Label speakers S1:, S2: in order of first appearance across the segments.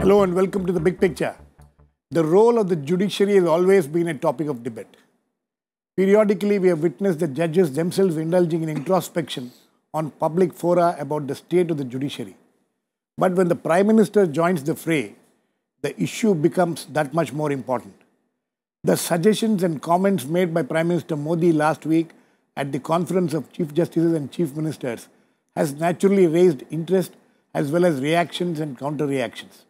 S1: Hello and welcome to The Big Picture. The role of the judiciary has always been a topic of debate. Periodically, we have witnessed the judges themselves indulging in introspection on public fora about the state of the judiciary. But when the Prime Minister joins the fray, the issue becomes that much more important. The suggestions and comments made by Prime Minister Modi last week at the Conference of Chief Justices and Chief Ministers has naturally raised interest as well as reactions and counter-reactions.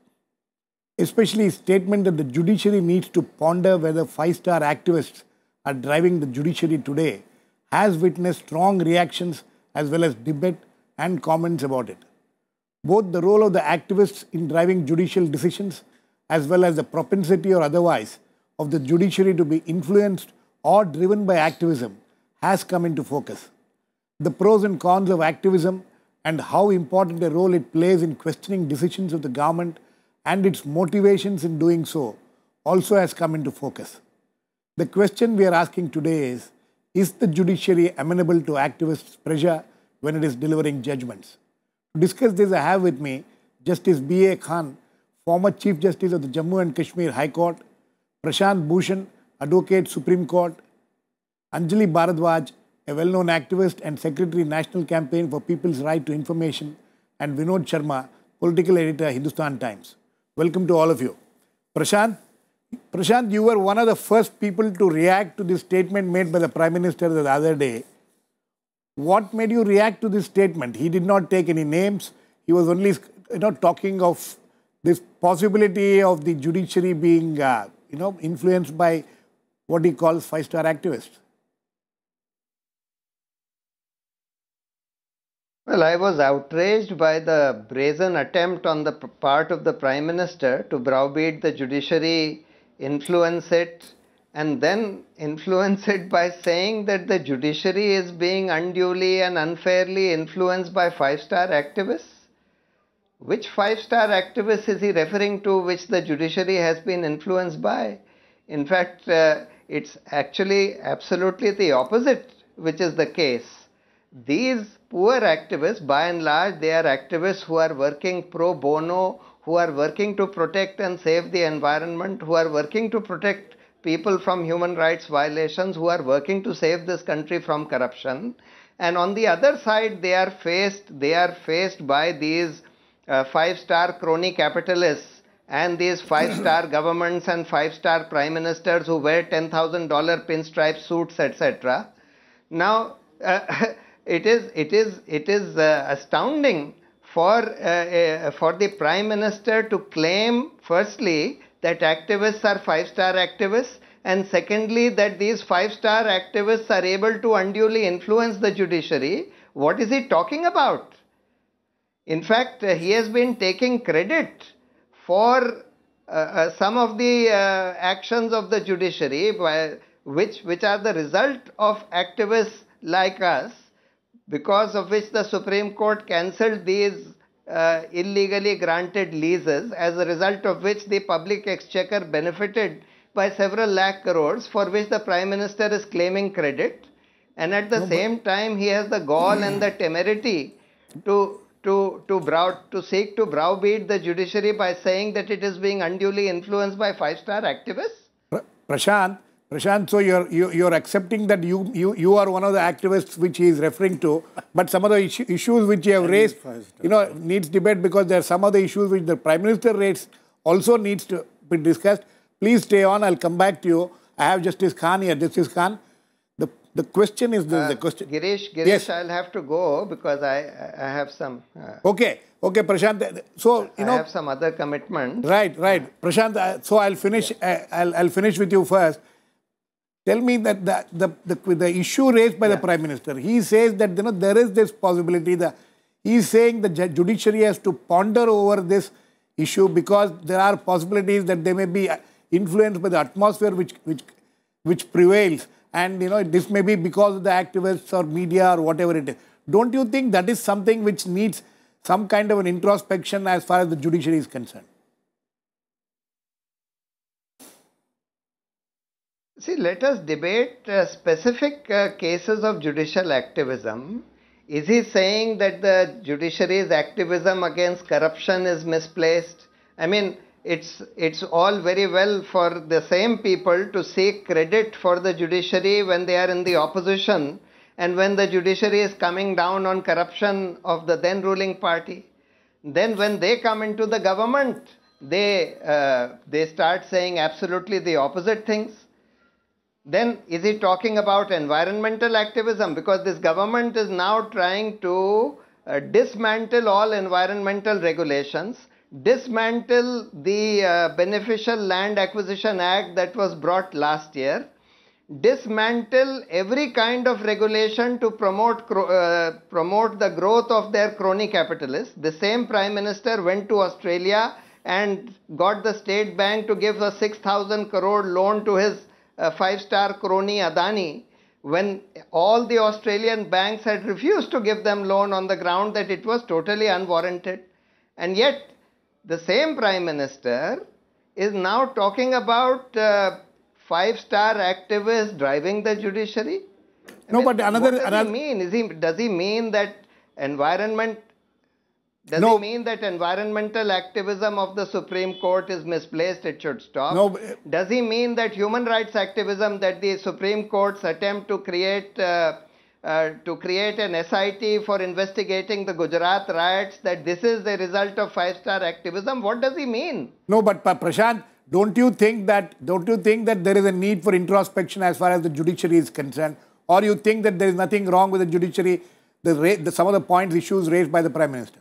S1: Especially his statement that the judiciary needs to ponder whether five-star activists are driving the judiciary today has witnessed strong reactions as well as debate and comments about it. Both the role of the activists in driving judicial decisions as well as the propensity or otherwise of the judiciary to be influenced or driven by activism has come into focus. The pros and cons of activism and how important a role it plays in questioning decisions of the government and its motivations in doing so also has come into focus. The question we are asking today is the judiciary amenable to activists' pressure when it is delivering judgments? To discuss this, I have with me Justice B.A. Khan, former Chief Justice of the Jammu and Kashmir High Court, Prashant Bhushan, Advocate Supreme Court, Anjali Bharadwaj, a well-known activist and Secretary National Campaign for People's Right to Information, and Vinod Sharma, Political Editor, Hindustan Times. Welcome to all of you. Prashant, you were one of the first people to react to this statement made by the Prime Minister the other day. What made you react to this statement? He did not take any names. He was only talking of this possibility of the judiciary being influenced by what he calls five-star activists.
S2: Well, I was outraged by the brazen attempt on the part of the Prime Minister to browbeat the judiciary, influence it, and then influence it by saying that the judiciary is being unduly and unfairly influenced by five-star activists. Which five-star activists is he referring to which the judiciary has been influenced by? In fact, it's actually absolutely the opposite which is the case. These poor activists, by and large, they are activists who are working pro bono, who are working to protect and save the environment, who are working to protect people from human rights violations, who are working to save this country from corruption. And on the other side, they are faced by these five-star crony capitalists and these five-star governments and five-star prime ministers who wear $10,000 pinstripe suits, etc. Now, it is astounding for the Prime Minister to claim, firstly, that activists are five-star activists, and secondly, that these five-star activists are able to unduly influence the judiciary. What is he talking about? In fact, he has been taking credit for some of the actions of the judiciary, which are the result of activists like us, because of which the Supreme Court cancelled these illegally granted leases, as a result of which the public exchequer benefited by several lakh crores, for which the Prime Minister is claiming credit. And at the same time, he has the gall and the temerity to seek to browbeat the judiciary by saying that it is being unduly influenced by five-star activists.
S1: Prashant, so you're accepting that you are one of the activists which he is referring to, but some of the issues which you have raised, needs debate, because there are some of the issues which the Prime Minister raised also needs to be discussed. Please stay on. I'll come back to you. I have Justice Khan here. Justice Khan, the question is the question.
S2: Girish,
S1: yes.
S2: I'll have to go because I have some.
S1: Okay, Prashant. So
S2: I have some other commitments.
S1: Right, Prashant. So I'll finish. I'll finish with you first. Tell me that the issue raised by the Prime Minister, he says that there is this possibility that he is saying the judiciary has to ponder over this issue because there are possibilities that they may be influenced by the atmosphere which prevails, and this may be because of the activists or media or whatever it is. Don't you think that is something which needs some kind of an introspection as far as the judiciary is concerned?
S2: See, let us debate specific cases of judicial activism. Is he saying that the judiciary's activism against corruption is misplaced? I mean, it's all very well for the same people to seek credit for the judiciary when they are in the opposition and when the judiciary is coming down on corruption of the then ruling party. Then when they come into the government, they start saying absolutely the opposite things. Then is he talking about environmental activism? Because this government is now trying to dismantle all environmental regulations, dismantle the Beneficial Land Acquisition Act that was brought last year, dismantle every kind of regulation to promote the growth of their crony capitalists. The same Prime Minister went to Australia and got the State Bank to give a 6,000 crore loan to his five-star crony Adani, when all the Australian banks had refused to give them loan on the ground that it was totally unwarranted. And yet, the same Prime Minister is now talking about five-star activists driving the judiciary.
S1: No, but
S2: what does he mean? Does he mean that environmental activism of the Supreme Court is misplaced, it should stop?
S1: No.
S2: Does he mean that human rights activism, that the Supreme Court's attempt to create an SIT for investigating the Gujarat riots, that this is the result of five-star activism? What does he mean?
S1: No, but Prashant, don't you think that there is a need for introspection as far as the judiciary is concerned? Or you think that there is nothing wrong with the judiciary, some of the issues raised by the Prime Minister?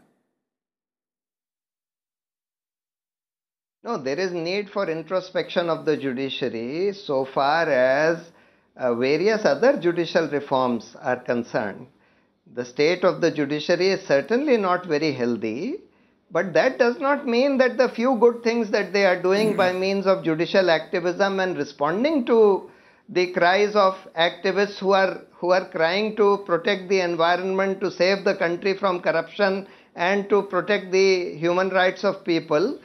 S2: No, there is need for introspection of the judiciary so far as various other judicial reforms are concerned. The state of the judiciary is certainly not very healthy, but that does not mean that the few good things that they are doing by means of judicial activism and responding to the cries of activists who are crying to protect the environment, to save the country from corruption and to protect the human rights of people,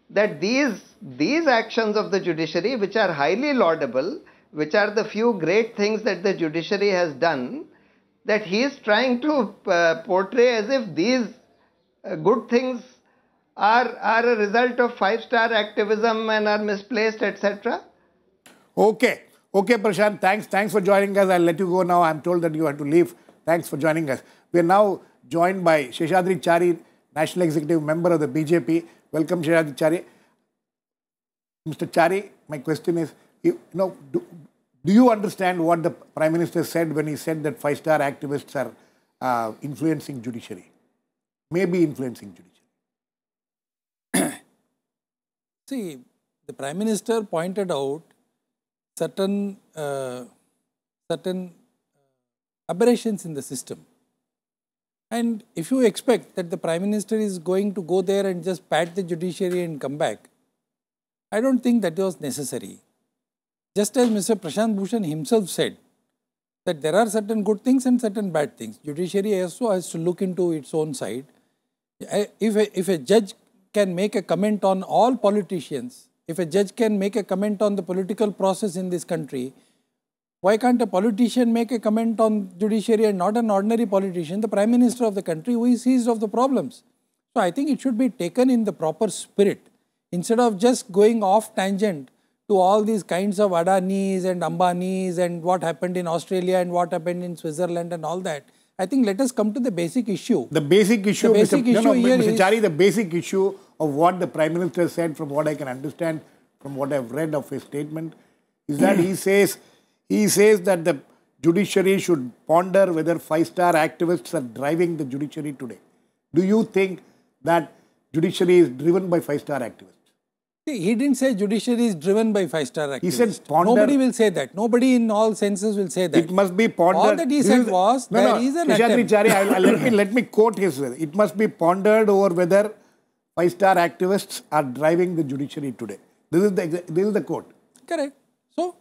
S2: that these actions of the judiciary, which are highly laudable, which are the few great things that the judiciary has done, that he is trying to portray as if these good things are a result of five-star activism and are misplaced, etc.
S1: Okay, Prashant, thanks for joining us. I'll let you go now. I'm told that you have to leave. Thanks for joining us. We are now joined by Sheshadri Chari, National Executive Member of the BJP. Welcome, Sheshadri Chari. Mr. Chari, my question is, do you understand what the Prime Minister said when he said that five-star activists are influencing judiciary? Maybe influencing judiciary.
S3: See, the Prime Minister pointed out certain aberrations in the system. And if you expect that the Prime Minister is going to go there and just pat the judiciary and come back, I don't think that was necessary. Just as Mr. Prashant Bhushan himself said, that there are certain good things and certain bad things. Judiciary also has to look into its own side. If a judge can make a comment on all politicians, if a judge can make a comment on the political process in this country, why can't a politician make a comment on judiciary and not an ordinary politician, the Prime Minister of the country who is seized of the problems? So I think it should be taken in the proper spirit, instead of just going off tangent to all these kinds of Adanis and Ambanis and what happened in Australia and what happened in Switzerland and all that. I think let us come to the basic issue.
S1: The basic issue,
S3: Mr.
S1: Chari, the basic issue of what the Prime Minister said, from what I can understand, from what I've read of his statement, is that he says that the judiciary should ponder whether five-star activists are driving the judiciary today. Do you think that judiciary is driven by five-star activists?
S3: See, he didn't say judiciary is driven by five-star activists.
S1: He said ponder.
S3: Nobody will say that. Nobody in all senses will say that.
S1: It must be pondered.
S3: All that he said was, there is an attempt.
S1: Chari, let me quote his words. It must be pondered over whether five-star activists are driving the judiciary today. This is the quote.
S3: Correct. So,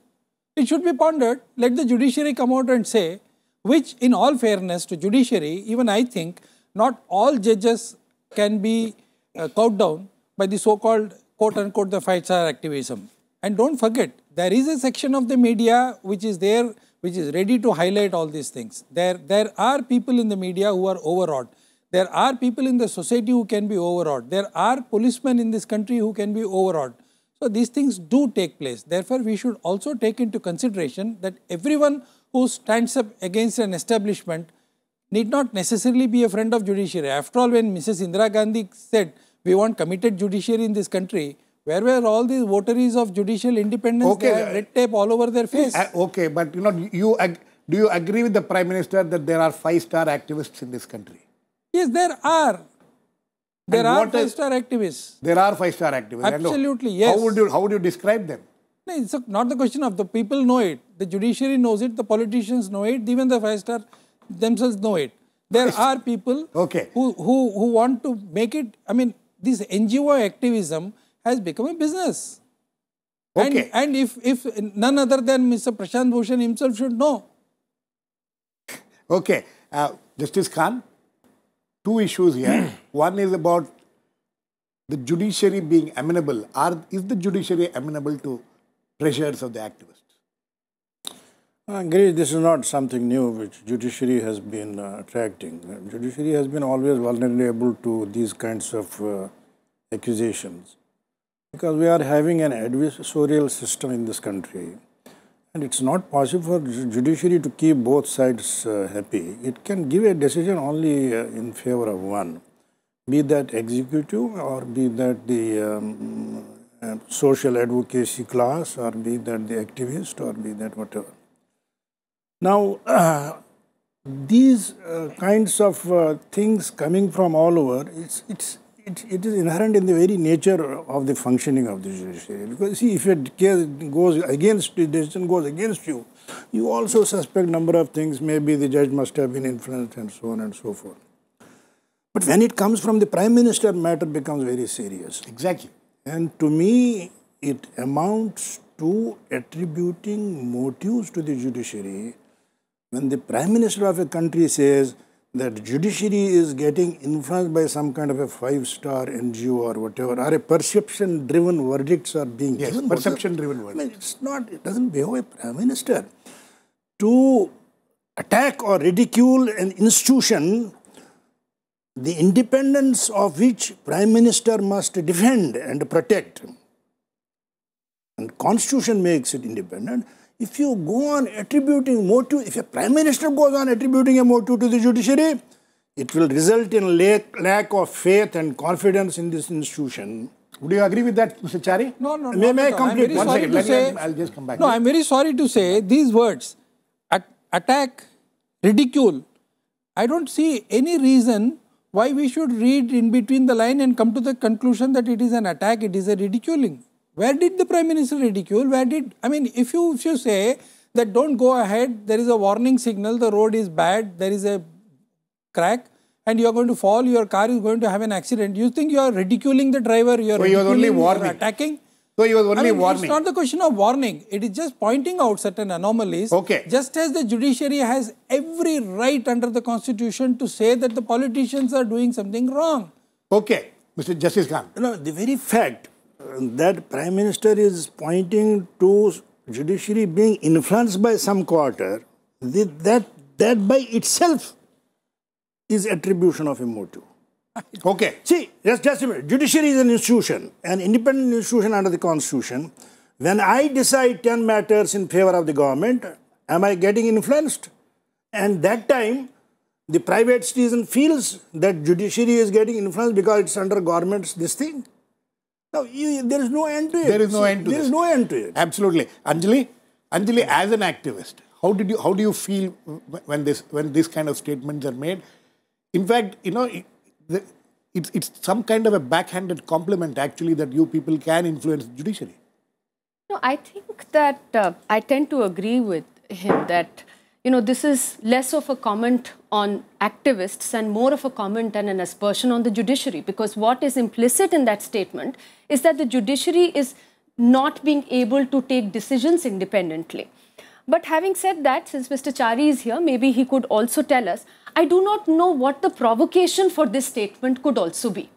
S3: it should be pondered. Let the judiciary come out and say, which in all fairness to judiciary, even I think, not all judges can be cowed down by the so-called quote-unquote the five-star activism. And don't forget, there is a section of the media which is there, which is ready to highlight all these things. There are people in the media who are overawed. There are people in the society who can be overawed. There are policemen in this country who can be overawed. So these things do take place. Therefore, we should also take into consideration that everyone who stands up against an establishment need not necessarily be a friend of judiciary. After all, when Mrs. Indira Gandhi said, we want committed judiciary in this country, where were all these votaries of judicial independence?
S1: Okay.
S3: They have red tape all over their face.
S1: Okay, but do you agree with the Prime Minister that there are 5-star activists in this country?
S3: Yes, there are. There are 5-star activists.
S1: There are 5-star activists.
S3: Absolutely, yes.
S1: How would you describe them?
S3: No, it's not the question of the people know it. The judiciary knows it. The politicians know it. Even the 5-star themselves know it. There are people who want to make it. I mean, this NGO activism has become a business.
S1: Okay.
S3: And if none other than Mr. Prashant Bhushan himself should know.
S1: Okay. Justice Khan, two issues here. One is about the judiciary being amenable. Is the judiciary amenable to pressures of the activists?
S4: Girish, this is not something new which judiciary has been attracting. Judiciary has been always vulnerable to these kinds of accusations because we are having an adversarial system in this country and it's not possible for judiciary to keep both sides happy. It can give a decision only in favor of one, be that executive or be that the social advocacy class or be that the activist or be that whatever. Now, these kinds of things coming from all over, it is inherent in the very nature of the functioning of the judiciary. Because see, if a case goes against, the decision goes against you, you also suspect number of things. Maybe the judge must have been influenced and so on and so forth. But when it comes from the Prime Minister, matter becomes very serious.
S1: Exactly.
S4: And to me, it amounts to attributing motives to the judiciary. When the Prime Minister of a country says that judiciary is getting influenced by some kind of a 5-star NGO or whatever, or a perception-driven verdicts are being given.
S1: Perception-driven verdicts.
S4: I mean, it's not, it doesn't behove a Prime Minister to attack or ridicule an institution, the independence of which Prime Minister must defend and protect. And Constitution makes it independent. If you go on attributing motive, if a Prime Minister goes on attributing a motive to the judiciary, it will result in lack of faith and confidence in this institution.
S1: Would you agree with that, Mr. Chari?
S3: No.
S4: May I complete?
S1: One second, I'll just come back.
S3: No, I'm very sorry to say these words, attack, ridicule, I don't see any reason why we should read in between the line and come to the conclusion that it is an attack, it is a ridiculing. Where did the Prime Minister ridicule? I mean, if you say that don't go ahead, there is a warning signal, the road is bad, there is a crack and you are going to fall, your car is going to have an accident, you think you are ridiculing the driver, you are ridiculing, you are attacking?
S1: So he was only warning.
S3: It's not the question of warning, it is just pointing out certain anomalies.
S1: Okay.
S3: Just as the judiciary has every right under the Constitution to say that the politicians are doing something wrong.
S1: Okay, Mr. Justice Khan.
S4: No, the very fact that Prime Minister is pointing to judiciary being influenced by some quarter, that by itself is attribution of a motive.
S1: Okay.
S4: See, just a minute. Judiciary is an institution, an independent institution under the Constitution. When I decide 10 matters in favor of the government, am I getting influenced? And that time, the private citizen feels that judiciary is getting influenced because it's under government's this thing. Now, there is no end to it.
S1: There is no end to
S4: There is no end to it.
S1: Absolutely. Anjali, as an activist, how do you feel when this kind of statements are made? In fact, it's some kind of a backhanded compliment actually that you people can influence the judiciary.
S5: No, I think that I tend to agree with him that this is less of a comment on activists and more of a comment and an aspersion on the judiciary, because what is implicit in that statement is that the judiciary is not being able to take decisions independently. But having said that, since Mr. Chari is here, maybe he could also tell us, I do not know what the provocation for this statement could also be.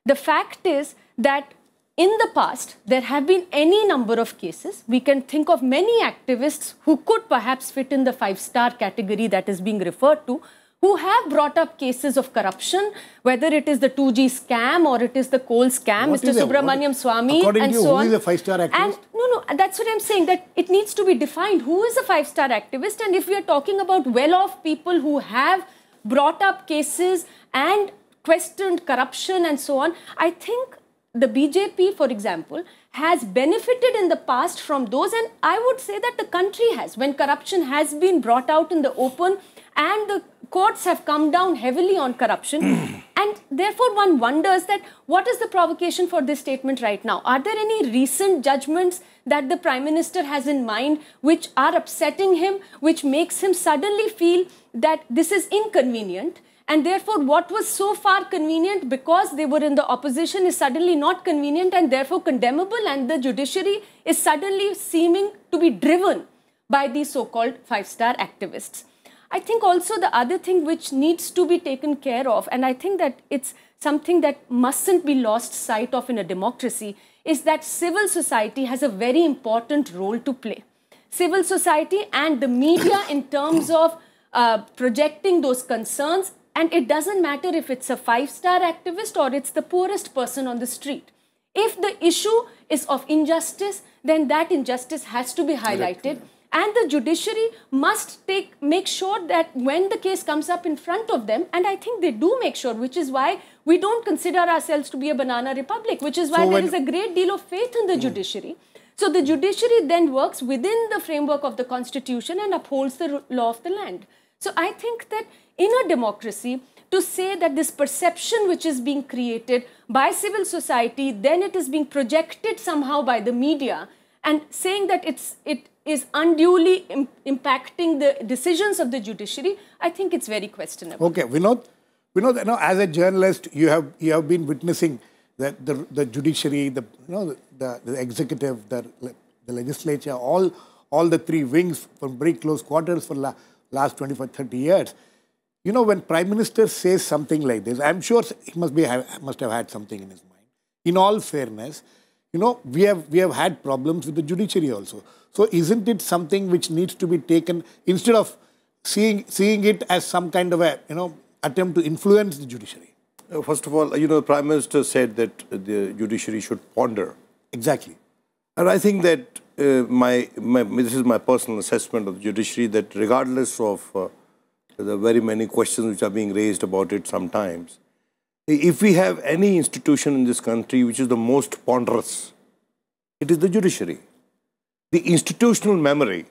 S5: The fact is that in the past, there have been any number of cases. We can think of many activists who could perhaps fit in the 5-star category that is being referred to, who have brought up cases of corruption, whether it is the 2G scam or it is the coal scam, Mr. Subramaniam Swamy and so on.
S1: Who is a five-star activist?
S5: And no, that's what I'm saying, that it needs to be defined. Who is a five-star activist? And if we are talking about well-off people who have brought up cases and questioned corruption and so on, I think the BJP, for example, has benefited in the past from those, and I would say that the country has, when corruption has been brought out in the open and the courts have come down heavily on corruption. And therefore one wonders that what is the provocation for this statement right now? Are there any recent judgments that the Prime Minister has in mind which are upsetting him, which makes him suddenly feel that this is inconvenient? And therefore, what was so far convenient because they were in the opposition is suddenly not convenient and therefore condemnable, and the judiciary is suddenly seeming to be driven by these so-called five-star activists. I think also the other thing which needs to be taken care of, and I think that it's something that mustn't be lost sight of in a democracy, is that civil society has a very important role to play. Civil society and the media in terms of projecting those concerns. And it doesn't matter if it's a five-star activist or it's the poorest person on the street. If the issue is of injustice, then that injustice has to be highlighted. And the judiciary must make sure that when the case comes up in front of them, and I think they do make sure, which is why we don't consider ourselves to be a banana republic, which is why there is a great deal of faith in the judiciary. So the judiciary then works within the framework of the constitution and upholds the law of the land. So I think that in a democracy, to say that this perception which is being created by civil society, then it is being projected somehow by the media, and saying that it is unduly impacting the decisions of the judiciary, I think it's very questionable.
S1: Okay, Vinod, you know, as a journalist, you have been witnessing that the judiciary, the executive, the legislature, all the three wings from very close quarters for last 25-30 years. You know, when Prime Minister says something like this, I'm sure he must have had something in his mind. In all fairness, you know, we have had problems with the judiciary also. So isn't it something which needs to be taken, instead of seeing it as some kind of a, attempt to influence the judiciary?
S6: First of all, you know, the Prime Minister said that the judiciary should ponder.
S1: Exactly.
S6: And I think that this is my personal assessment of the judiciary, that regardless of the very many questions which are being raised about it sometimes, if we have any institution in this country which is the most ponderous, it is the judiciary. The institutional memory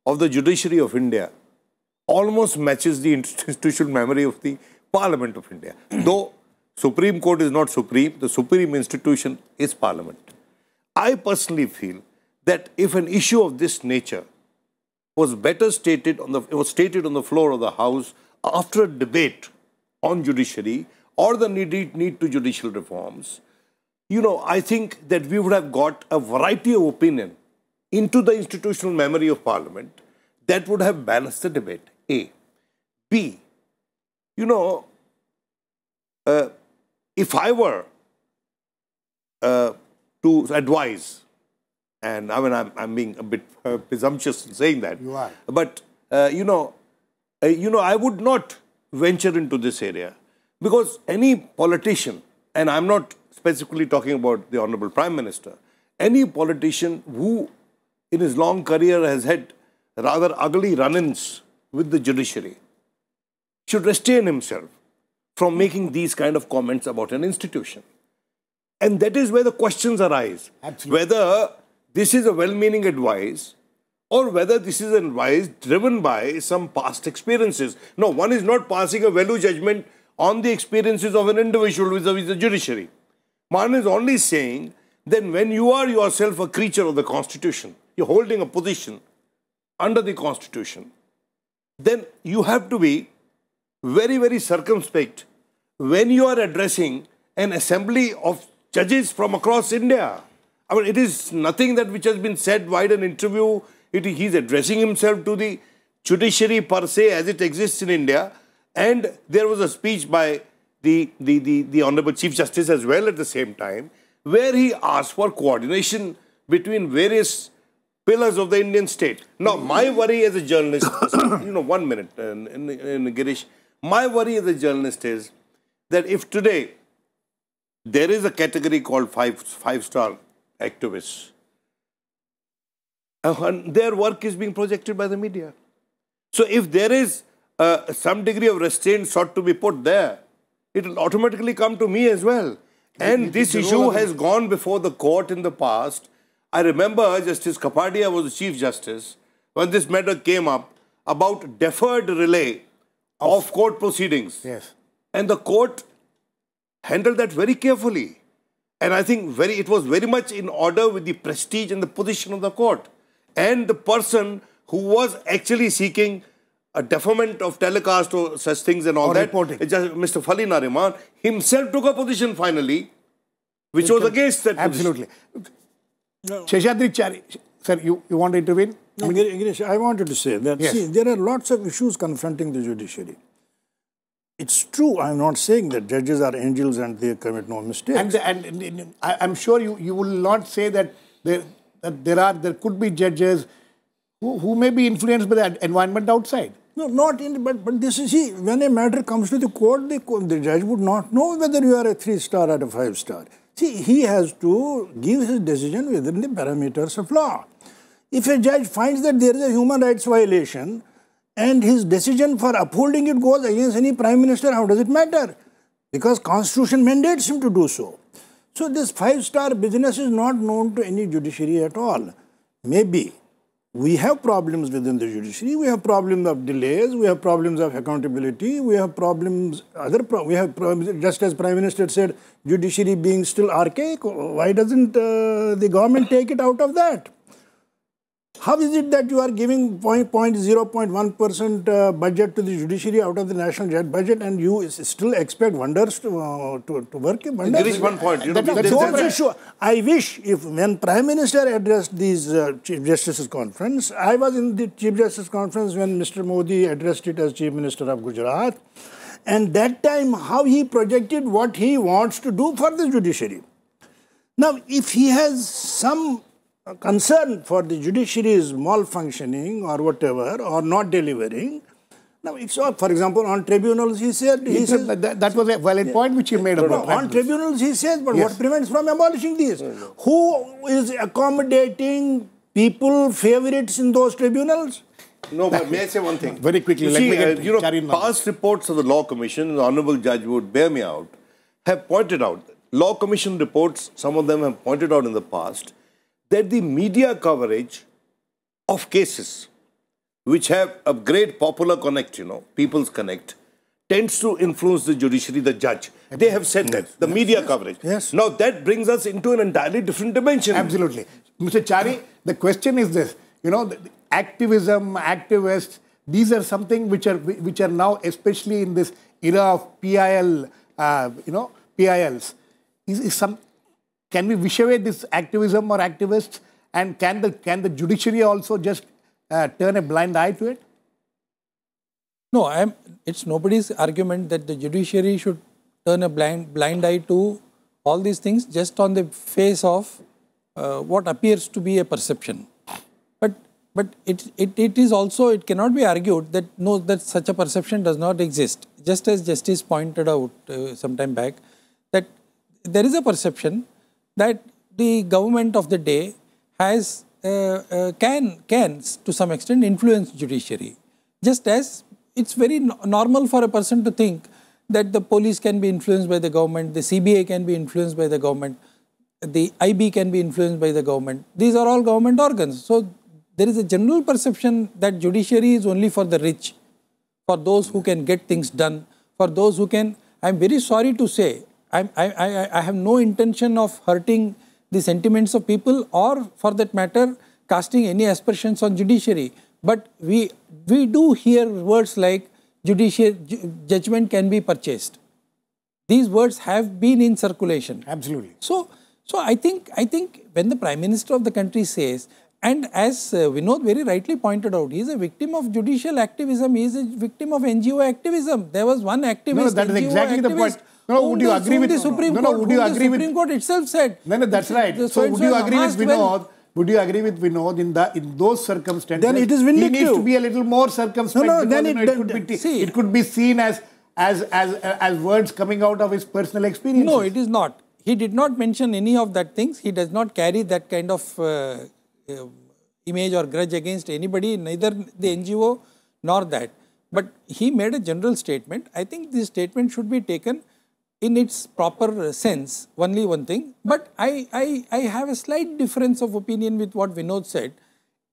S6: of the judiciary of India almost matches the institutional memory of the Parliament of India. Though Supreme Court is not supreme, the supreme institution is Parliament. I personally feel that if an issue of this nature was better stated on the floor of the House after a debate on judiciary or the need to judicial reforms, you know, I think that we would have got a variety of opinion into the institutional memory of Parliament that would have balanced the debate. A. B. You know, if I were to advise, and I mean, I'm being a bit presumptuous in saying that.
S1: You are.
S6: But, I would not venture into this area, because any politician, and I'm not specifically talking about the Honorable Prime Minister, any politician who in his long career has had rather ugly run-ins with the judiciary should restrain himself from making these kind of comments about an institution. And that is where the questions arise.
S1: Absolutely.
S6: Whether this is a well-meaning advice or whether this is an advice driven by some past experiences. No, one is not passing a value judgment on the experiences of an individual vis-a-vis the judiciary. One is only saying that when you are yourself a creature of the Constitution, you're holding a position under the Constitution, then you have to be very, very circumspect when you are addressing an assembly of judges from across India. I mean, it is nothing that which has been said via an interview. He's addressing himself to the judiciary per se as it exists in India. And there was a speech by the Honorable Chief Justice as well at the same time, where he asked for coordination between various pillars of the Indian state. Now, my worry as a journalist, 1 minute, Girish, My worry as a journalist is that if today there is a category called five-star activists, and their work is being projected by the media. So if there is some degree of restraint sought to be put there, it will automatically come to me as well. And this issue has gone before the court in the past. I remember Justice Kapadia was the Chief Justice when this matter came up about deferred relay of court proceedings.
S1: Yes.
S6: And the court handled that very carefully. And I think it was very much in order with the prestige and the position of the court. And the person who was actually seeking a deferment of telecast or such things and all that, Mr. Fali Nariman, himself took a position finally, which was against that
S1: Absolutely. Sheshadri, Chari, sir, you want to intervene?
S4: No, Girish, I wanted to say that,
S1: yes.
S4: see, there are lots of issues confronting the judiciary. It's true, I'm not saying that judges are angels and they commit no mistakes.
S1: And I'm sure you will not say that there could be judges who may be influenced by the environment outside.
S4: No, not in, but this is, see, when a matter comes to the court, the judge would not know whether you are a 3-star or a 5-star. See, he has to give his decision within the parameters of law. If a judge finds that there is a human rights violation and his decision for upholding it goes against any prime minister, how does it matter? Because constitution mandates him to do so. So this 5-star business is not known to any judiciary at all. Maybe we have problems within the judiciary, we have problems of delays, we have problems of accountability, we have problems, just as Prime Minister said, judiciary being still archaic, why doesn't the government take it out of that? How is it that you are giving 0.1% budget to the judiciary out of the national budget and you still expect wonders to work? Wonders?
S6: There is one point.
S4: I wish if when Prime Minister addressed these Chief Justices Conference, I was in the Chief Justice Conference when Mr. Modi addressed it as Chief Minister of Gujarat. And that time how he projected what he wants to do for the judiciary. Now if he has some concern for the judiciary's malfunctioning or whatever, or not delivering. Now, it's all, for example, on tribunals, he said...
S1: That was a valid point which he made about
S4: on tribunals, he says, but what prevents from abolishing these? Who is accommodating people, favorites in those tribunals?
S6: No, but may I say one thing?
S1: Very quickly, let me get
S6: past reports of the Law Commission, the Honourable Judge would bear me out, have pointed out, Law Commission reports, some of them have pointed out in the past, that the media coverage of cases which have a great popular connect, people's connect, tends to influence the judiciary, the judge. They have said that, the media coverage.
S4: Yes.
S6: Now that brings us into an entirely different dimension.
S1: Absolutely. Mr. Chari, the question is this, the activism, activists, these are something which are now, especially in this era of PIL, PILs, can we wish away this activism or activists, and can the judiciary also just turn a blind eye to it?
S3: No, it's nobody's argument that the judiciary should turn a blind eye to all these things just on the face of what appears to be a perception. But it is also, it cannot be argued that no, that such a perception does not exist. Just as Justice pointed out some time back, that there is a perception that the government of the day has can to some extent influence judiciary. Just as it's very normal for a person to think that the police can be influenced by the government, the CBI can be influenced by the government, the IB can be influenced by the government. These are all government organs. So there is a general perception that judiciary is only for the rich, for those who can get things done, for those who can. I'm very sorry to say, I have no intention of hurting the sentiments of people or, for that matter, casting any aspersions on judiciary. But we do hear words like judgment can be purchased. These words have been in circulation.
S1: Absolutely.
S3: So I think when the Prime Minister of the country says, and as Vinod very rightly pointed out, he is a victim of judicial activism, he is a victim of NGO activism. There was one activist,
S1: no, that is exactly the point. No, would you agree with
S3: the Supreme Court?
S1: Would you agree with
S3: Supreme Court itself said?
S1: No, that's right. So would you agree with Vinod? Would you agree with Vinod in those circumstances?
S4: Then it is vindictive.
S1: He needs to be a little more circumspect.
S3: No, then
S1: it could be seen as as words coming out of his personal experiences.
S3: No, it is not. He did not mention any of that things. He does not carry that kind of image or grudge against anybody, neither the NGO nor that. But he made a general statement. I think this statement should be taken in its proper sense, only one thing. But I have a slight difference of opinion with what Vinod said,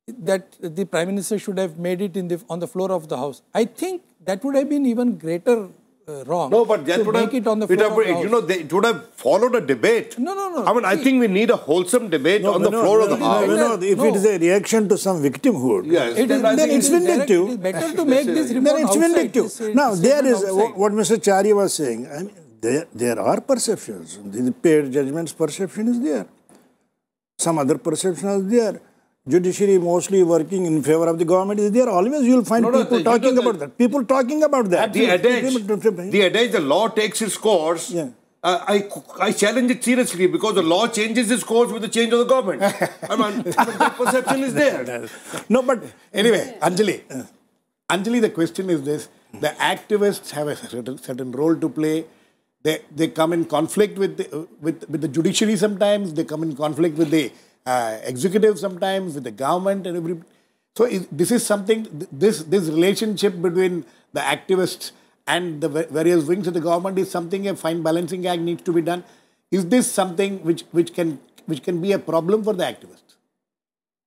S3: that the Prime Minister should have made it on the floor of the House. I think that would have been even greater wrong.
S6: No, but that would have,
S3: it on the floor of the House.
S6: you know, it would have followed a debate.
S3: No.
S6: I mean, I think we need a wholesome debate on the floor of the House.
S4: If it is a reaction to some victimhood,
S6: Yes.
S4: then it's vindictive.
S3: It is better to make this report
S4: Then it's
S3: outside.
S4: vindictive. Now, there is what Mr. Chari was saying. I mean, there are perceptions. The paid judgment's perception is there. Some other perception is there. Judiciary mostly working in favor of the government is there. Always you will find people talking about that. People talking about that.
S6: The adage, the law takes its course.
S4: Yeah.
S6: I challenge it seriously because the law changes its course with the change of the government. I mean, that perception is there.
S1: No, but anyway, Anjali, the question is this. The activists have a certain role to play. They come in conflict with the judiciary sometimes. They come in conflict with the executive sometimes, with the government and everybody. So this is something, this relationship between the activists and the various wings of the government is something, a fine balancing act needs to be done. Is this something which can be a problem for the activists?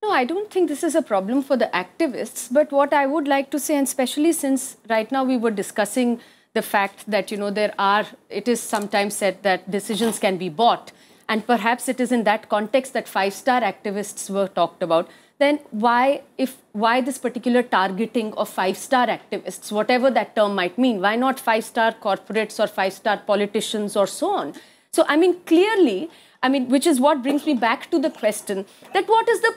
S5: No, I don't think this is a problem for the activists. But what I would like to say, and especially since right now we were discussing the fact that, you know, it is sometimes said that decisions can be bought. And perhaps it is in that context that five-star activists were talked about. Then why this particular targeting of five-star activists, whatever that term might mean? Why not five-star corporates or five-star politicians or so on? So, I mean, clearly, which is what brings me back to the question that what is the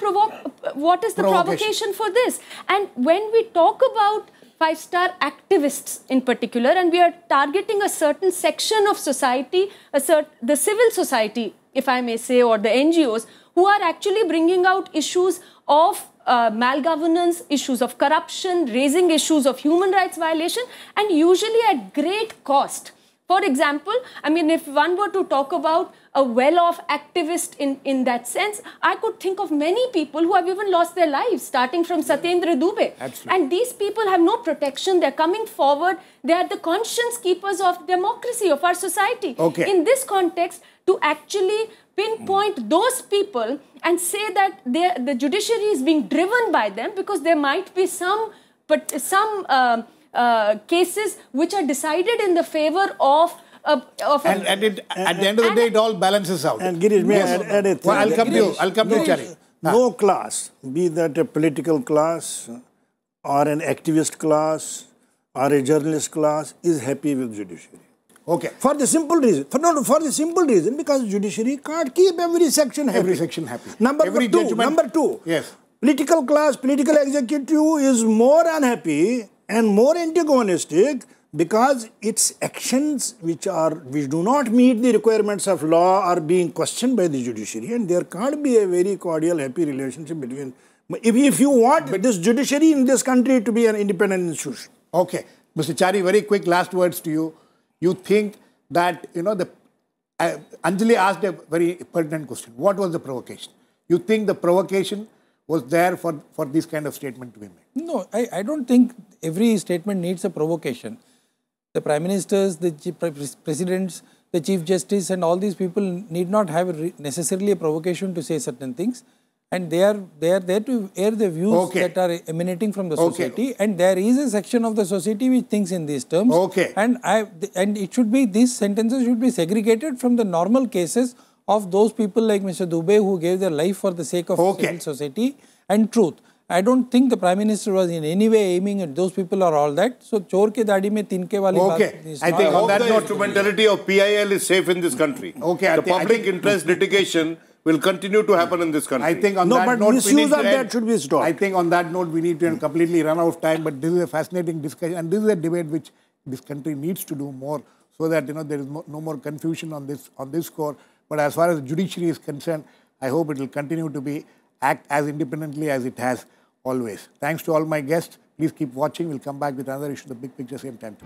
S5: provocation for this? And when we talk about five-star activists in particular, and we are targeting a certain section of society, the civil society, if I may say, or the NGOs, who are actually bringing out issues of malgovernance, issues of corruption, raising issues of human rights violation, and usually at great cost. For example, I mean, if one were to talk about a well-off activist in that sense, I could think of many people who have even lost their lives, starting from Satyendra Dubey.
S1: Absolutely.
S5: And these people have no protection. They're coming forward. They are the conscience keepers of democracy, of our society.
S1: Okay.
S5: In this context, to actually pinpoint those people and say that the judiciary is being driven by them because there might be some cases which are decided in the favor of
S1: at the end of the day, it all balances out.
S4: And Girish, may I add a thing?
S1: Well, I'll come to you. I'll come to you, Chari.
S4: No class, be that a political class or an activist class or a journalist class, is happy with judiciary.
S1: Okay.
S4: For the simple reason, because judiciary can't keep every section happy.
S1: Every section happy.
S4: Number two,
S1: yes.
S4: Political class, political executive is more unhappy and more antagonistic because its actions which do not meet the requirements of law are being questioned by the judiciary, and there can't be a very cordial, happy relationship between. If you want this judiciary in this country to be an independent institution.
S1: Okay. Mr. Chari, very quick last words to you. You think that, you know, Anjali asked a very pertinent question. What was the provocation? You think the provocation was there for this kind of statement to be made?
S3: No, I don't think every statement needs a provocation. The Prime Ministers, the Presidents, the Chief Justice and all these people need not have necessarily a provocation to say certain things. And they are there to air the views that are emanating from the society. And there is a section of the society which thinks in these terms.
S1: Okay.
S3: And it should be, these sentences should be segregated from the normal cases of those people like Mr. Dubey who gave their life for the sake of civil society and truth. I don't think the Prime Minister was in any way aiming at those people or all that. So, chor ke dadi mein tinke wali baat is
S6: I think on that note, instrumentality of PIL is safe in this country.
S1: Okay.
S6: The public interest litigation will continue to happen in this country.
S1: I think on that note,
S4: misuse of that should be stopped.
S1: I think on that note, we need to completely run out of time. But this is a fascinating discussion, and this is a debate which this country needs to do more, so that there is no more confusion on this score. But as far as the judiciary is concerned, I hope it will continue to act as independently as it has always. Thanks to all my guests. Please keep watching. We'll come back with another issue, The Big Picture, same time.